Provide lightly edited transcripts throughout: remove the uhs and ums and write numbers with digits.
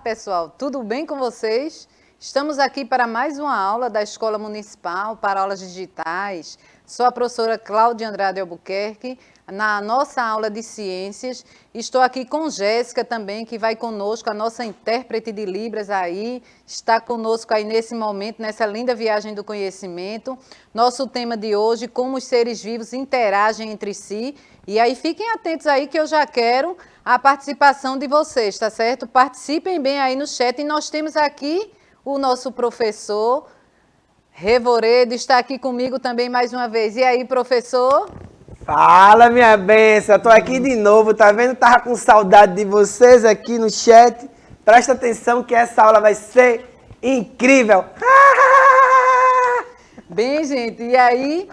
pessoal, tudo bem com vocês? Estamos aqui para mais uma aula da Escola Municipal para Aulas Digitais. Sou a professora Cláudia Andrade Albuquerque, na nossa aula de Ciências. Estou aqui com Jéssica também, que vai conosco, a nossa intérprete de Libras aí, está conosco aí nesse momento, nessa linda viagem do conhecimento. Nosso tema de hoje, como os seres vivos interagem entre si. E aí fiquem atentos aí que eu já quero a participação de vocês, tá certo? Participem bem aí no chat e nós temos aqui o nosso professor Revoredo, está aqui comigo também mais uma vez. E aí, professor? Fala, minha benção, tô aqui de novo, tá vendo? Tava com saudade de vocês aqui no chat. Presta atenção que essa aula vai ser incrível. Bem, gente, e aí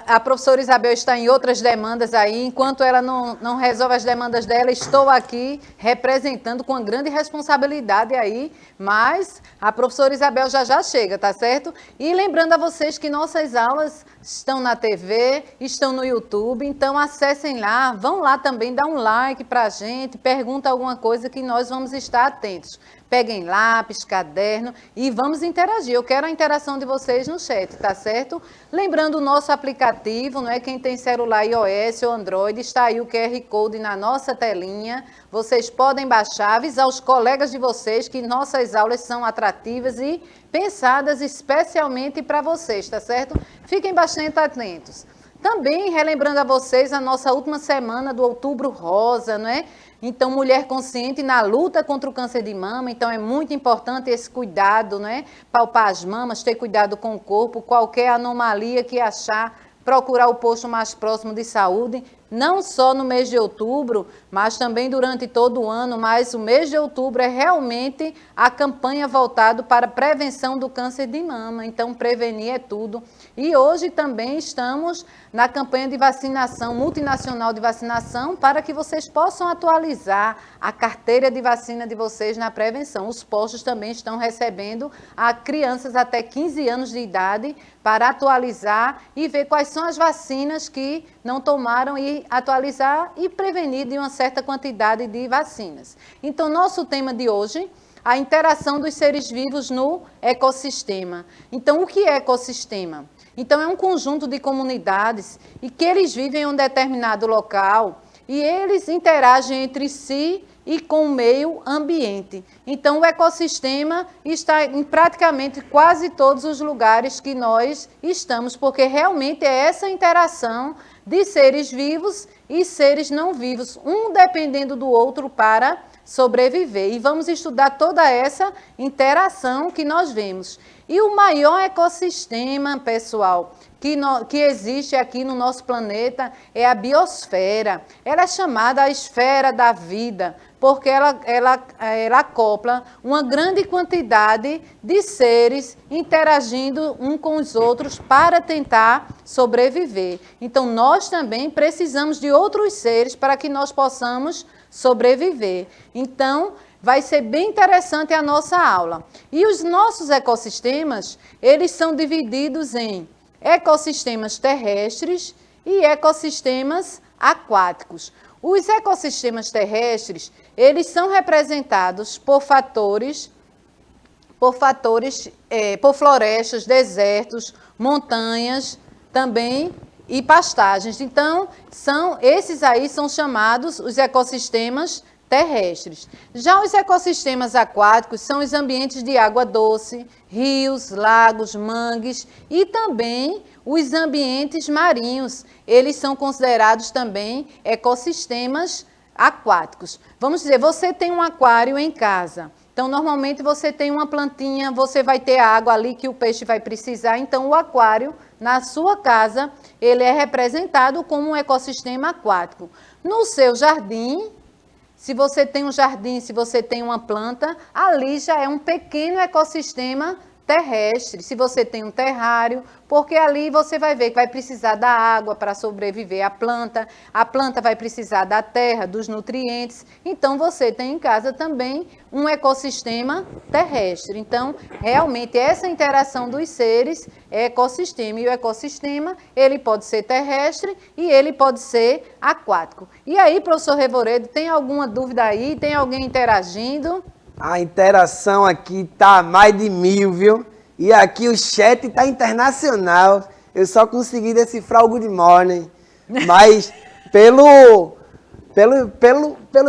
a professora Isabel está em outras demandas aí, enquanto ela não resolve as demandas dela, estou aqui representando com uma grande responsabilidade aí, mas a professora Isabel já chega, tá certo? E lembrando a vocês que nossas aulas estão na TV, estão no YouTube, então acessem lá, vão lá também, dá um like pra gente, pergunta alguma coisa que nós vamos estar atentos. Peguem lápis, caderno e vamos interagir. Eu quero a interação de vocês no chat, tá certo? Lembrando o nosso aplicativo, não é? Quem tem celular iOS ou Android, está aí o QR Code na nossa telinha. Vocês podem baixar, avisar os colegas de vocês que nossas aulas são atrativas e pensadas especialmente para vocês, tá certo? Fiquem bastante atentos. Também relembrando a vocês a nossa última semana do Outubro Rosa, não é? Então, mulher consciente na luta contra o câncer de mama, então é muito importante esse cuidado, né? Palpar as mamas, ter cuidado com o corpo, qualquer anomalia que achar, procurar o posto mais próximo de saúde, não só no mês de outubro, mas também durante todo o ano, mas o mês de outubro é realmente a campanha voltada para a prevenção do câncer de mama, então prevenir é tudo. E hoje também estamos na campanha de vacinação, multinacional de vacinação, para que vocês possam atualizar a carteira de vacina de vocês na prevenção. Os postos também estão recebendo a crianças até 15 anos de idade para atualizar e ver quais são as vacinas que não tomaram e atualizar e prevenir de uma certa quantidade de vacinas. Então, nosso tema de hoje, a interação dos seres vivos no ecossistema. Então, o que é ecossistema? Então, é um conjunto de comunidades e que eles vivem em um determinado local e eles interagem entre si e com o meio ambiente. Então, o ecossistema está em praticamente quase todos os lugares que nós estamos, porque realmente é essa interação de seres vivos e seres não vivos, um dependendo do outro para sobreviver. E vamos estudar toda essa interação que nós vemos. E o maior ecossistema, pessoal, que existe aqui no nosso planeta é a biosfera. Ela é chamada a esfera da vida, porque ela acopla uma grande quantidade de seres interagindo um com os outros para tentar sobreviver. Então, nós também precisamos de outros seres para que nós possamos sobreviver. Então, vai ser bem interessante a nossa aula. E os nossos ecossistemas, eles são divididos em ecossistemas terrestres e ecossistemas aquáticos. Os ecossistemas terrestres, eles são representados por florestas, desertos, montanhas também e pastagens. Então, esses aí são chamados os ecossistemas terrestres. Já os ecossistemas aquáticos são os ambientes de água doce, rios, lagos, mangues e também os ambientes marinhos. Eles são considerados também ecossistemas aquáticos. Vamos dizer, você tem um aquário em casa. Então, normalmente você tem uma plantinha, você vai ter água ali que o peixe vai precisar. Então, o aquário, na sua casa, ele é representado como um ecossistema aquático. No seu jardim, se você tem um jardim, se você tem uma planta, ali já é um pequeno ecossistema terrestre. Se você tem um terrário, porque ali você vai ver que vai precisar da água para sobreviver a planta vai precisar da terra, dos nutrientes. Então, você tem em casa também um ecossistema terrestre. Então, realmente, essa interação dos seres é ecossistema. E o ecossistema, ele pode ser terrestre e ele pode ser aquático. E aí, professor Revoredo, tem alguma dúvida aí? Tem alguém interagindo? A interação aqui tá mais de 1000, viu? E aqui o chat tá internacional. Eu só consegui decifrar o Good Morning. Mas pelos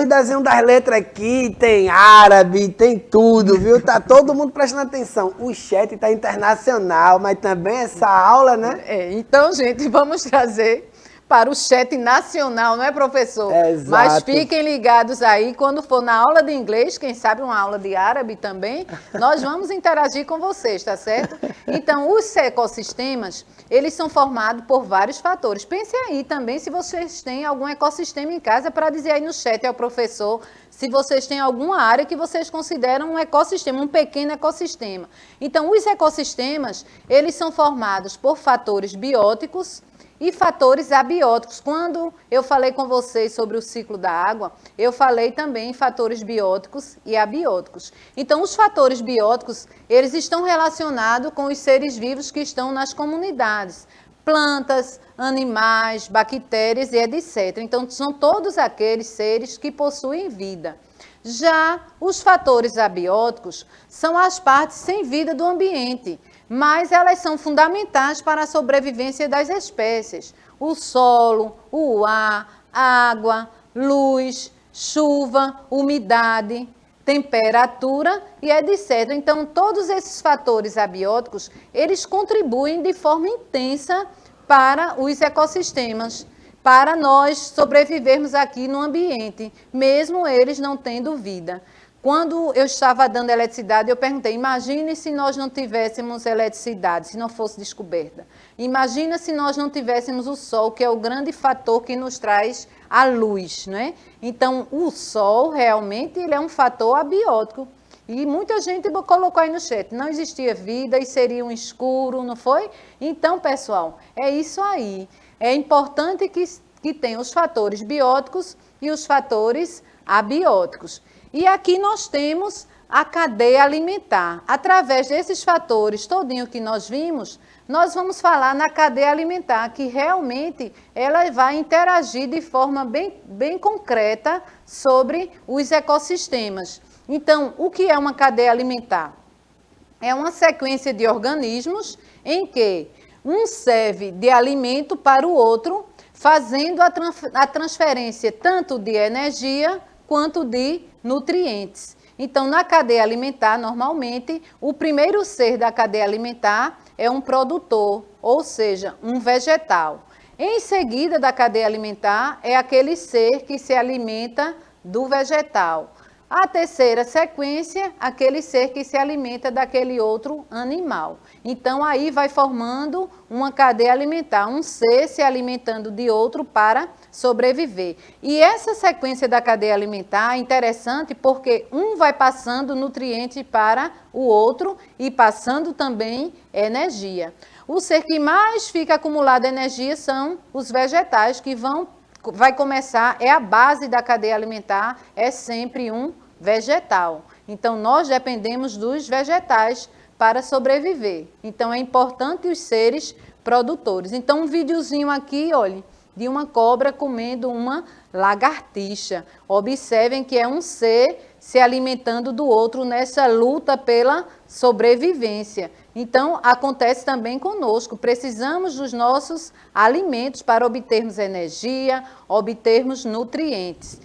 desenhos das letras aqui, tem árabe, tem tudo, viu? Tá todo mundo prestando atenção. O chat tá internacional, mas também essa aula, né? Então, gente, vamos trazer para o chat nacional, não é, professor? Exato. Mas fiquem ligados aí, quando for na aula de inglês, quem sabe uma aula de árabe também, nós vamos interagir com vocês, tá certo? Então, os ecossistemas, eles são formados por vários fatores. Pense aí também se vocês têm algum ecossistema em casa, para dizer aí no chat ao professor se vocês têm alguma área que vocês consideram um ecossistema, um pequeno ecossistema. Então, os ecossistemas, eles são formados por fatores bióticos e fatores abióticos. Quando eu falei com vocês sobre o ciclo da água, eu falei também em fatores bióticos e abióticos. Então, os fatores bióticos, eles estão relacionados com os seres vivos que estão nas comunidades. Plantas, animais, bactérias e etc. Então, são todos aqueles seres que possuem vida. Já os fatores abióticos são as partes sem vida do ambiente, mas elas são fundamentais para a sobrevivência das espécies. O solo, o ar, água, luz, chuva, umidade, temperatura e etc. Então, todos esses fatores abióticos, eles contribuem de forma intensa para os ecossistemas, para nós sobrevivermos aqui no ambiente, mesmo eles não tendo vida. Quando eu estava dando eletricidade, eu perguntei, imagine se nós não tivéssemos eletricidade, se não fosse descoberta. Imagina se nós não tivéssemos o sol, que é o grande fator que nos traz a luz, né? Então, o sol, realmente, ele é um fator abiótico. E muita gente colocou aí no chat, não existia vida e seria um escuro, não foi? Então, pessoal, é isso aí. É importante que tenha os fatores bióticos e os fatores abióticos. E aqui nós temos a cadeia alimentar. Através desses fatores todinho que nós vimos, nós vamos falar na cadeia alimentar, que realmente ela vai interagir de forma bem concreta sobre os ecossistemas. Então, o que é uma cadeia alimentar? É uma sequência de organismos em que um serve de alimento para o outro, fazendo a transferência tanto de energia quanto de nutrientes. Então, na cadeia alimentar, normalmente, o primeiro ser da cadeia alimentar é um produtor, ou seja, um vegetal. Em seguida da cadeia alimentar, é aquele ser que se alimenta do vegetal. A terceira sequência, aquele ser que se alimenta daquele outro animal. Então, aí vai formando uma cadeia alimentar, um ser se alimentando de outro para sobreviver. E essa sequência da cadeia alimentar é interessante porque um vai passando nutriente para o outro e passando também energia. O ser que mais fica acumulado energia são os vegetais, que vai começar, é a base da cadeia alimentar, é sempre um vegetal. Então, nós dependemos dos vegetais para sobreviver. Então, é importante os seres produtores. Então, um videozinho aqui, olha, de uma cobra comendo uma lagartixa. Observem que é um ser se alimentando do outro nessa luta pela sobrevivência. Então, acontece também conosco. Precisamos dos nossos alimentos para obtermos energia, obtermos nutrientes.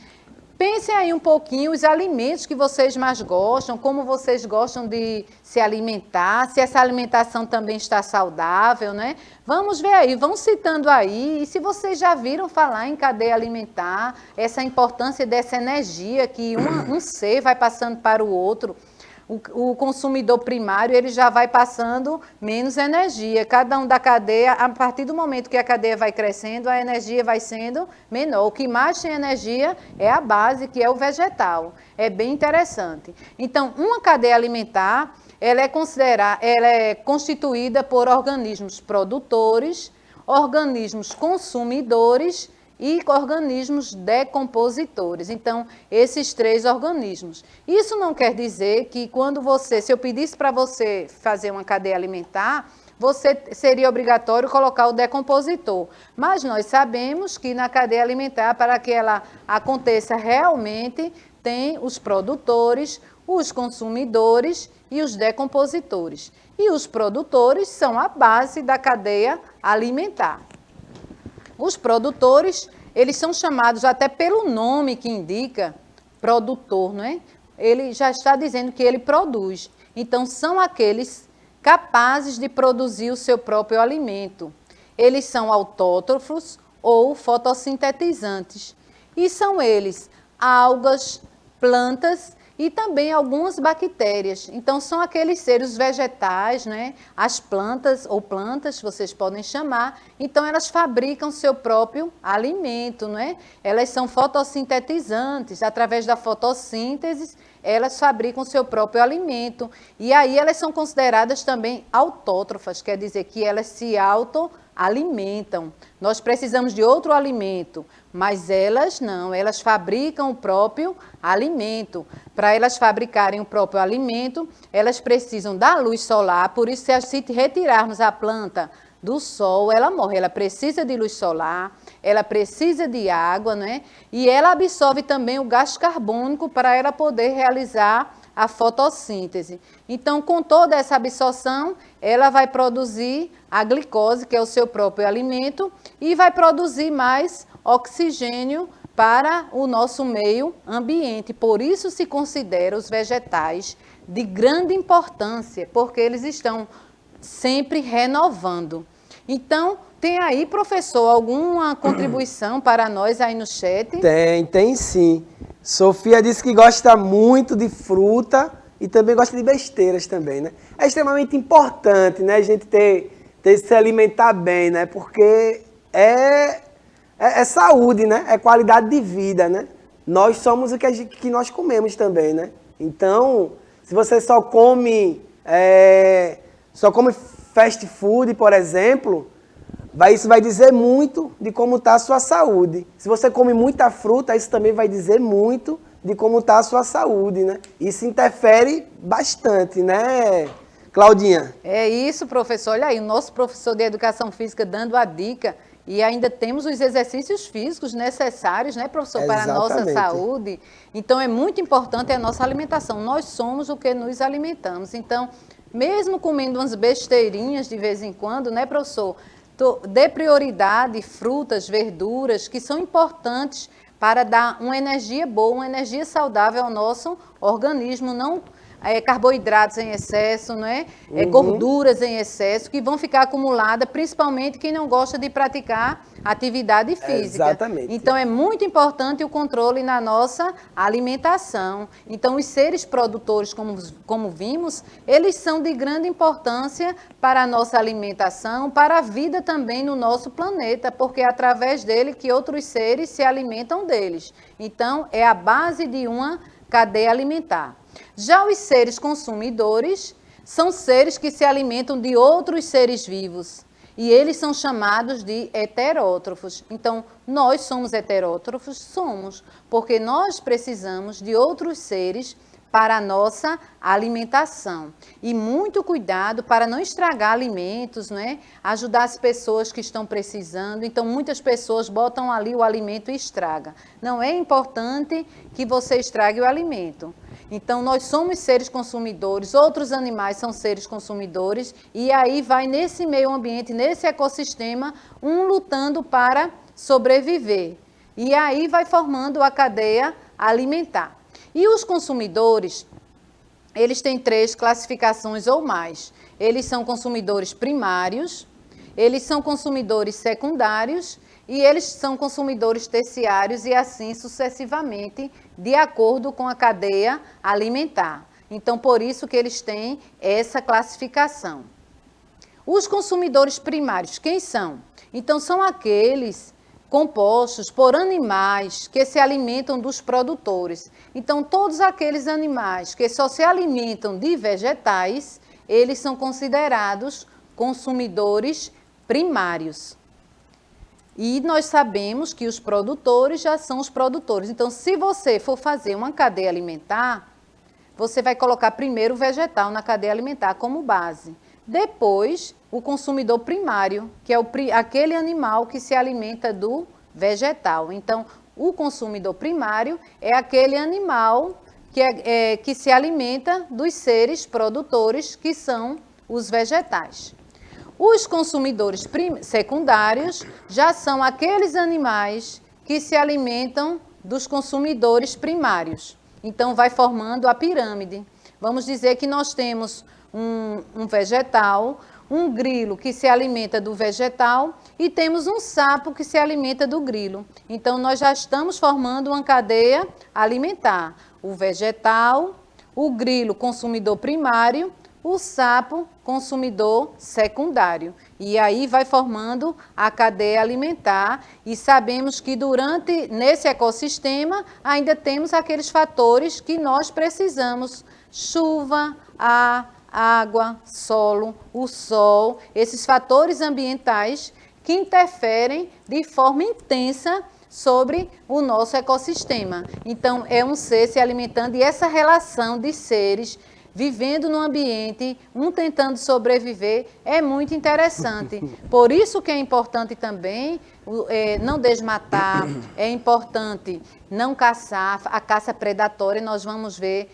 Pensem aí um pouquinho os alimentos que vocês mais gostam, como vocês gostam de se alimentar, se essa alimentação também está saudável, né? Vamos ver aí, vão citando aí, e se vocês já viram falar em cadeia alimentar, essa importância dessa energia que um ser vai passando para o outro. O consumidor primário, ele já vai passando menos energia. Cada um da cadeia, a partir do momento que a cadeia vai crescendo, a energia vai sendo menor. O que mais tem energia é a base, que é o vegetal. É bem interessante. Então, uma cadeia alimentar, ela é constituída por organismos produtores, organismos consumidores e organismos decompositores. Então, esses três organismos. Isso não quer dizer que se eu pedisse para você fazer uma cadeia alimentar, seria obrigatório colocar o decompositor. Mas nós sabemos que na cadeia alimentar, para que ela aconteça realmente, tem os produtores, os consumidores e os decompositores. E os produtores são a base da cadeia alimentar. Os produtores, eles são chamados até pelo nome que indica produtor, não é? Ele já está dizendo que ele produz. Então, são aqueles capazes de produzir o seu próprio alimento. Eles são autótrofos ou fotossintetizantes. E são eles algas, plantas e também algumas bactérias. Então, são aqueles seres vegetais, né? As plantas, ou plantas, vocês podem chamar. Então, elas fabricam seu próprio alimento, né? Elas são fotossintetizantes. Através da fotossíntese, elas fabricam seu próprio alimento. E aí, elas são consideradas também autótrofas, quer dizer que elas se autoalimentam. Nós precisamos de outro alimento, mas elas não, elas fabricam o próprio alimento. Para elas fabricarem o próprio alimento, elas precisam da luz solar, por isso se retirarmos a planta do sol, ela morre. Ela precisa de luz solar, ela precisa de água, né? E ela absorve também o gás carbônico para ela poder realizar a fotossíntese. Então, com toda essa absorção, ela vai produzir a glicose, que é o seu próprio alimento, e vai produzir mais oxigênio para o nosso meio ambiente. Por isso se considera os vegetais de grande importância, porque eles estão sempre renovando. Então, tem aí, professor, alguma contribuição para nós aí no chat? Tem sim. Sofia disse que gosta muito de fruta e também gosta de besteiras também, né? É extremamente importante, né, a gente ter se alimentar bem, né? Porque é saúde, né? É qualidade de vida, né? Nós somos o que nós comemos também, né? Então, se você só come fast food, por exemplo, isso vai dizer muito de como está a sua saúde. Se você come muita fruta, isso também vai dizer muito de como está a sua saúde, né? Isso interfere bastante, né, Claudinha? É isso, professor. Olha aí, o nosso professor de Educação Física dando a dica. E ainda temos os exercícios físicos necessários, né, professor, para a nossa saúde. Então, é muito importante a nossa alimentação. Nós somos o que nos alimentamos. Então, mesmo comendo umas besteirinhas de vez em quando, né, professor? Dê prioridade frutas, verduras, que são importantes para dar uma energia boa, uma energia saudável ao nosso organismo, não carboidratos em excesso, não é? Gorduras em excesso, que vão ficar acumuladas, principalmente quem não gosta de praticar atividade física. Exatamente. Então, é muito importante o controle na nossa alimentação. Então, os seres produtores, como vimos, eles são de grande importância para a nossa alimentação, para a vida também no nosso planeta, porque é através dele que outros seres se alimentam deles. Então, é a base de uma cadeia alimentar. Já os seres consumidores são seres que se alimentam de outros seres vivos e eles são chamados de heterótrofos. Então, nós somos heterótrofos? Somos, porque nós precisamos de outros seres para a nossa alimentação. E muito cuidado para não estragar alimentos, né? Ajudar as pessoas que estão precisando. Então, muitas pessoas botam ali o alimento e estraga. Não é importante que você estrague o alimento. Então, nós somos seres consumidores, outros animais são seres consumidores, e aí vai nesse meio ambiente, nesse ecossistema, um lutando para sobreviver. E aí vai formando a cadeia alimentar. E os consumidores, eles têm 3 classificações ou mais. Eles são consumidores primários, eles são consumidores secundários e eles são consumidores terciários e assim sucessivamente, de acordo com a cadeia alimentar. Então, por isso que eles têm essa classificação. Os consumidores primários, quem são? Então, são aqueles compostos por animais que se alimentam dos produtores. Então, todos aqueles animais que só se alimentam de vegetais, eles são considerados consumidores primários. E nós sabemos que os produtores já são os produtores. Então, se você for fazer uma cadeia alimentar, você vai colocar primeiro o vegetal na cadeia alimentar como base. Depois, o consumidor primário, que é aquele animal que se alimenta do vegetal. Então, o consumidor primário é aquele animal que se alimenta dos seres produtores, que são os vegetais. Os consumidores secundários já são aqueles animais que se alimentam dos consumidores primários. Então, vai formando a pirâmide. Vamos dizer que nós temos um vegetal, um grilo que se alimenta do vegetal e temos um sapo que se alimenta do grilo. Então, nós já estamos formando uma cadeia alimentar. O vegetal, o grilo consumidor primário, o sapo consumidor secundário. E aí vai formando a cadeia alimentar e sabemos que nesse ecossistema ainda temos aqueles fatores que nós precisamos: chuva, ar, água, solo, o sol, esses fatores ambientais que interferem de forma intensa sobre o nosso ecossistema. Então, é um ser se alimentando e essa relação de seres vivendo no ambiente, um tentando sobreviver, é muito interessante. Por isso que é importante também não desmatar, é importante não caçar, a caça predatória, nós vamos ver,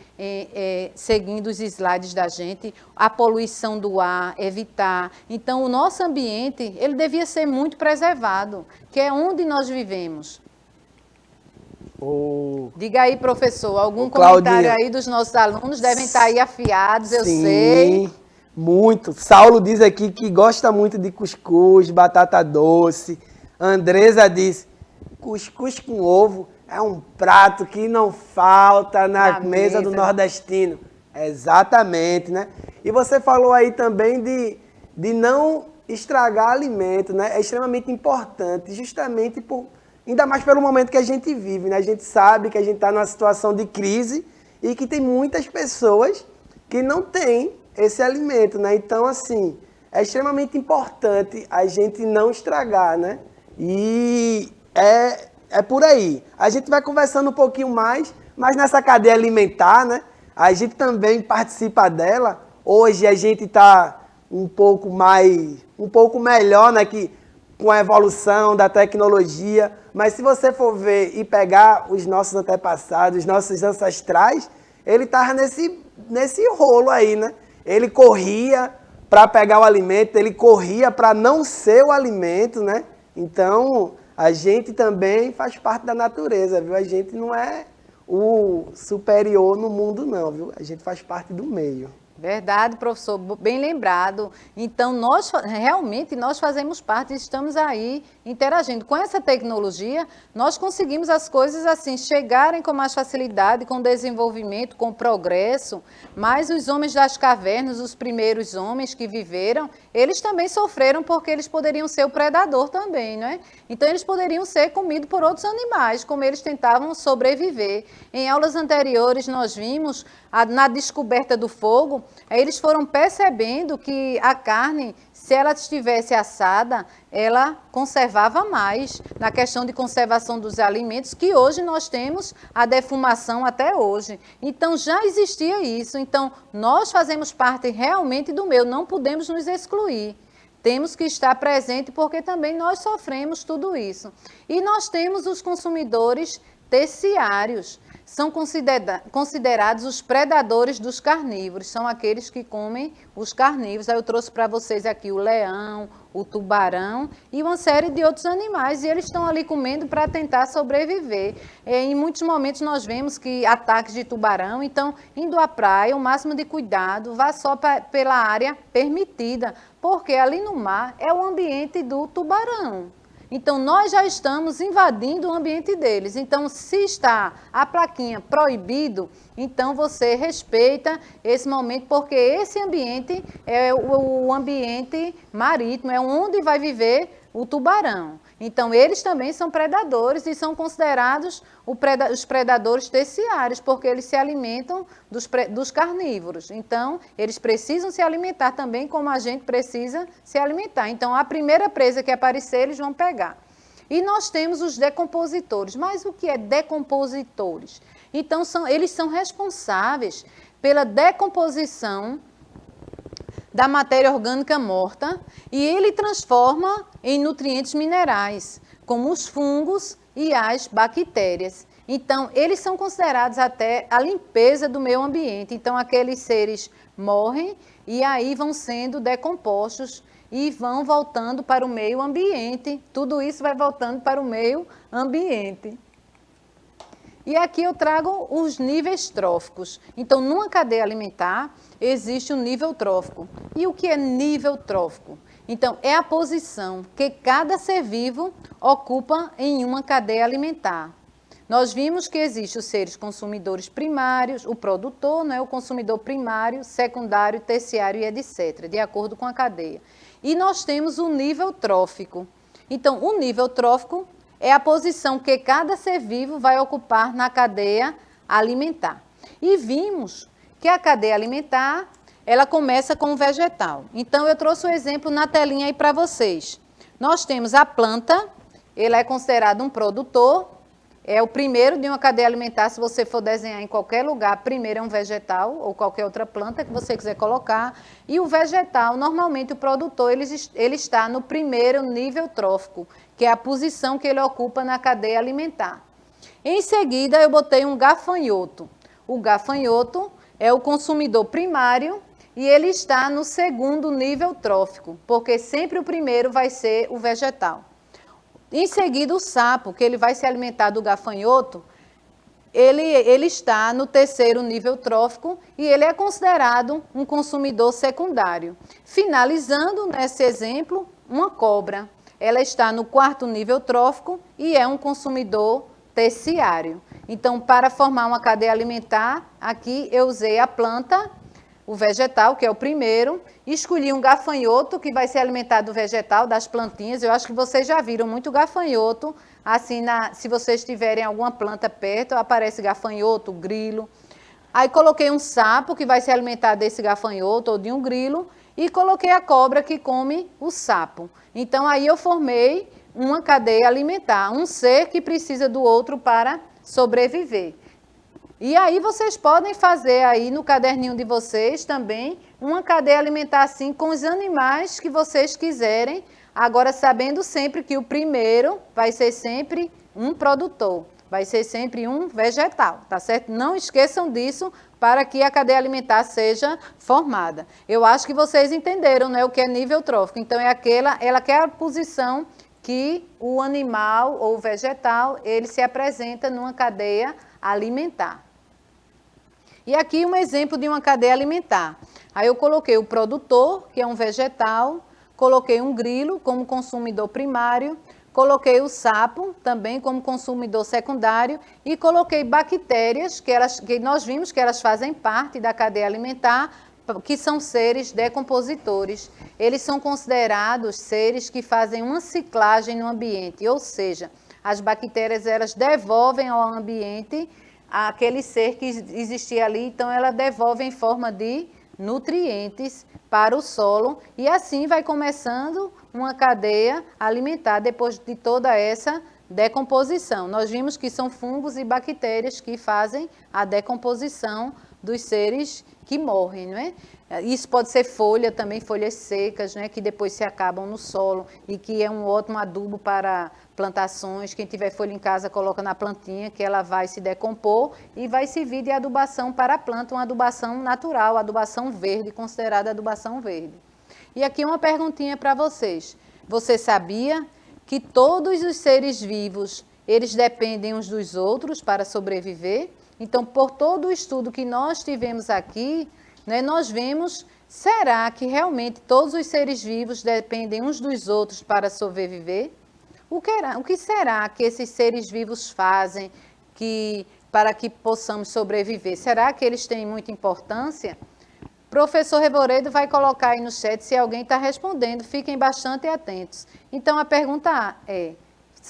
seguindo os slides da gente, a poluição do ar, evitar. Então, o nosso ambiente, ele devia ser muito preservado, que é onde nós vivemos. Diga aí, professor, algum comentário aí dos nossos alunos? Devem estar aí afiados, eu sei. Sim, muito. Saulo diz aqui que gosta muito de cuscuz, batata doce. Andresa diz, cuscuz com ovo é um prato que não falta na mesa do nordestino. Exatamente, né? E você falou aí também de não estragar alimento, né? É extremamente importante, justamente ainda mais pelo momento que a gente vive, né? A gente sabe que a gente está numa situação de crise e que tem muitas pessoas que não têm esse alimento, né? Então, assim, é extremamente importante a gente não estragar, né? E é por aí. A gente vai conversando um pouquinho mais, mas nessa cadeia alimentar, né? A gente também participa dela. Hoje a gente está um pouco melhor, né? Com a evolução da tecnologia, mas se você for ver e pegar os nossos antepassados, os nossos ancestrais, ele estava nesse rolo aí, né? Ele corria para pegar o alimento, ele corria para não ser o alimento, né? Então, a gente também faz parte da natureza, viu? A gente não é o superior no mundo, não, viu? A gente faz parte do meio. Verdade, professor, bem lembrado. Então, nós fazemos parte, estamos aí interagindo. Com essa tecnologia, nós conseguimos as coisas assim, chegarem com mais facilidade, com desenvolvimento, com progresso, mas os homens das cavernas, os primeiros homens que viveram, eles também sofreram porque eles poderiam ser o predador também, não é? Então, eles poderiam ser comidos por outros animais, como eles tentavam sobreviver. Em aulas anteriores, nós vimos, na descoberta do fogo, eles foram percebendo que a carne, se ela estivesse assada, ela conservava mais, na questão de conservação dos alimentos, que hoje nós temos a defumação até hoje. Então, já existia isso. Então, nós fazemos parte realmente do meio, não podemos nos excluir. Temos que estar presente porque também nós sofremos tudo isso. E nós temos os consumidores terciários. São considerados os predadores dos carnívoros, são aqueles que comem os carnívoros. Aí eu trouxe para vocês aqui o leão, o tubarão e uma série de outros animais, e eles estão ali comendo para tentar sobreviver. Em muitos momentos nós vemos que ataques de tubarão, então, indo à praia, o máximo de cuidado, vá só pela área permitida, porque ali no mar é o ambiente do tubarão. Então, nós já estamos invadindo o ambiente deles. Então, se está a plaquinha proibido, então você respeita esse momento, porque esse ambiente é o ambiente marítimo, é onde vai viver o tubarão. Então, eles também são predadores e são considerados os predadores terciários, porque eles se alimentam dos carnívoros. Então, eles precisam se alimentar também como a gente precisa se alimentar. Então, a primeira presa que aparecer, eles vão pegar. E nós temos os decompositores. Mas o que é decompositores? Então, eles são responsáveis pela decomposição da matéria orgânica morta e ele transforma em nutrientes minerais, como os fungos e as bactérias. Então, eles são considerados até a limpeza do meio ambiente. Então, aqueles seres morrem e aí vão sendo decompostos e vão voltando para o meio ambiente. Tudo isso vai voltando para o meio ambiente. E aqui eu trago os níveis tróficos. Então, numa cadeia alimentar, existe um nível trófico. E o que é nível trófico? Então, é a posição que cada ser vivo ocupa em uma cadeia alimentar. Nós vimos que existem os seres consumidores primários, o produtor, o consumidor primário, secundário, terciário e etc., de acordo com a cadeia. E nós temos o nível trófico. Então, o nível trófico é a posição que cada ser vivo vai ocupar na cadeia alimentar. E vimos que a cadeia alimentar, ela começa com o vegetal. Então, eu trouxe o exemplo na telinha aí para vocês. Nós temos a planta, ele é considerado um produtor, é o primeiro de uma cadeia alimentar. Se você for desenhar em qualquer lugar, primeiro é um vegetal ou qualquer outra planta que você quiser colocar. E o vegetal, normalmente o produtor, ele está no primeiro nível trófico, que é a posição que ele ocupa na cadeia alimentar. Em seguida, eu botei um gafanhoto. O gafanhoto é o consumidor primário e ele está no segundo nível trófico, porque sempre o primeiro vai ser o vegetal. Em seguida, o sapo, que ele vai se alimentar do gafanhoto, ele está no terceiro nível trófico e ele é considerado um consumidor secundário. Finalizando nesse exemplo, uma cobra. Ela está no quarto nível trófico e é um consumidor terciário. Então, para formar uma cadeia alimentar, aqui eu usei a planta, o vegetal, que é o primeiro, escolhi um gafanhoto, que vai se alimentar do vegetal, das plantinhas. Eu acho que vocês já viram muito gafanhoto, assim, se vocês tiverem alguma planta perto, aparece gafanhoto, grilo. Aí coloquei um sapo, que vai se alimentar desse gafanhoto ou de um grilo, e coloquei a cobra, que come o sapo. Então, aí eu formei uma cadeia alimentar, um ser que precisa do outro para sobreviver. E aí vocês podem fazer aí no caderninho de vocês também uma cadeia alimentar assim com os animais que vocês quiserem, agora sabendo sempre que o primeiro vai ser sempre um produtor, vai ser sempre um vegetal, tá certo? Não esqueçam disso para que a cadeia alimentar seja formada. Eu acho que vocês entenderam, né, o que é nível trófico. Então, ela quer a posição que o animal ou o vegetal, ele se apresenta numa cadeia alimentar. E aqui um exemplo de uma cadeia alimentar. Aí eu coloquei o produtor, que é um vegetal, coloquei um grilo como consumidor primário, coloquei o sapo também como consumidor secundário e coloquei bactérias, que nós vimos que elas fazem parte da cadeia alimentar, que são seres decompositores. Eles são considerados seres que fazem uma ciclagem no ambiente, ou seja, as bactérias elas devolvem ao ambiente aquele ser que existia ali, então ela devolve em forma de nutrientes para o solo e assim vai começando uma cadeia alimentar depois de toda essa decomposição. Nós vimos que são fungos e bactérias que fazem a decomposição dos seres que morrem, não é? Isso pode ser folha também, folhas secas, né, que depois se acabam no solo e que é um ótimo adubo para plantações. Quem tiver folha em casa coloca na plantinha que ela vai se decompor e vai servir de adubação para a planta, uma adubação natural, adubação verde, considerada adubação verde. E aqui uma perguntinha para vocês. Você sabia que todos os seres vivos, eles dependem uns dos outros para sobreviver? Então, por todo o estudo que nós tivemos aqui, né, nós vemos, será que realmente todos os seres vivos dependem uns dos outros para sobreviver? O que será que esses seres vivos fazem para que possamos sobreviver? Será que eles têm muita importância? Professor Revoredo vai colocar aí no chat se alguém está respondendo, fiquem bastante atentos. Então, a pergunta é,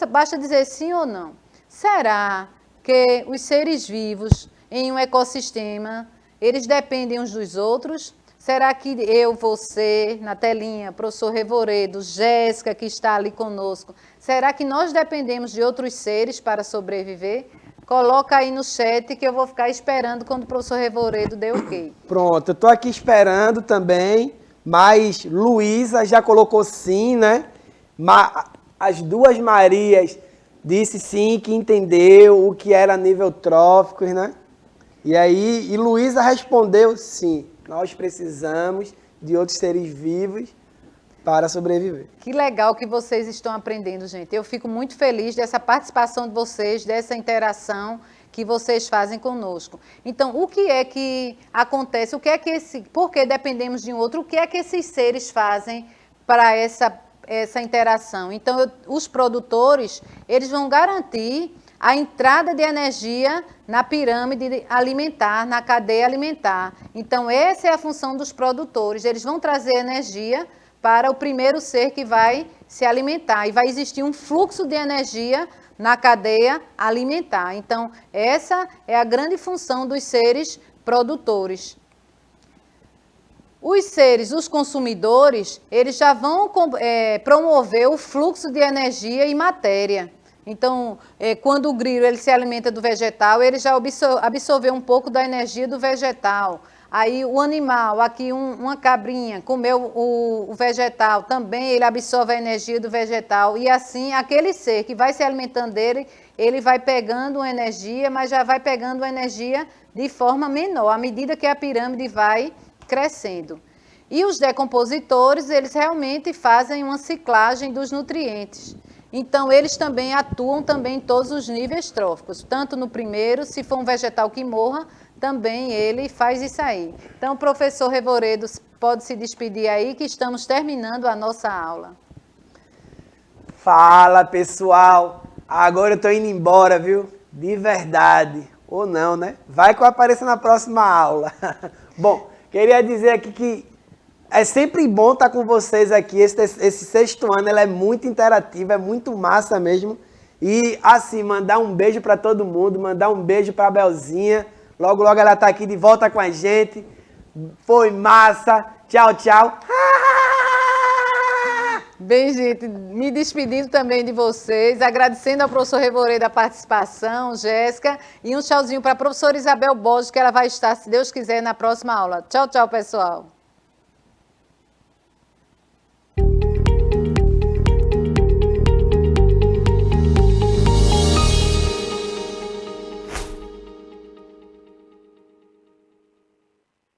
basta dizer sim ou não. Será que os seres vivos em um ecossistema, eles dependem uns dos outros? Será que eu, você, na telinha, professor Revoredo, Jéssica, que está ali conosco, será que nós dependemos de outros seres para sobreviver? Coloca aí no chat que eu vou ficar esperando quando o professor Revoredo dê ok. Pronto, eu estou aqui esperando também, mas Luísa já colocou sim, né? As duas Marias disse sim que entendeu o que era nível tróficos, né? E aí, Luísa respondeu sim, nós precisamos de outros seres vivos para sobreviver. Que legal que vocês estão aprendendo, gente. Eu fico muito feliz dessa participação de vocês, dessa interação que vocês fazem conosco. Então, o que é que acontece? O que é que porque dependemos de um outro? O que é que esses seres fazem para essa interação? Então, os produtores, eles vão garantir a entrada de energia na pirâmide alimentar, na cadeia alimentar. Então, essa é a função dos produtores. Eles vão trazer energia para o primeiro ser que vai se alimentar. E vai existir um fluxo de energia na cadeia alimentar. Então, essa é a grande função dos seres produtores. Os seres, os consumidores, eles já vão promover o fluxo de energia e matéria. Então, quando o grilo ele se alimenta do vegetal, ele já absorveu um pouco da energia do vegetal. Aí o animal, aqui uma cabrinha, comeu o vegetal, também ele absorve a energia do vegetal. E assim, aquele ser que vai se alimentando dele, ele vai pegando energia, mas já vai pegando energia de forma menor, à medida que a pirâmide vai crescendo. E os decompositores, eles realmente fazem uma ciclagem dos nutrientes. Então, eles também atuam também em todos os níveis tróficos. Tanto no primeiro, se for um vegetal que morra, também ele faz isso aí. Então, o professor Revoredo pode se despedir aí, que estamos terminando a nossa aula. Fala, pessoal. Agora eu estou indo embora, viu? De verdade. Ou não, né? Vai que eu apareço na próxima aula. Bom, queria dizer aqui que é sempre bom estar com vocês aqui. Esse sexto ano ele é muito interativo, é muito massa mesmo. E, assim, mandar um beijo para todo mundo, mandar um beijo para a Belzinha. Logo, logo ela está aqui de volta com a gente. Foi massa. Tchau, tchau. Bem, gente, me despedindo também de vocês, agradecendo ao professor Revoredo a participação, Jéssica, e um tchauzinho para a professora Isabel Borges, que ela vai estar, se Deus quiser, na próxima aula. Tchau, tchau, pessoal.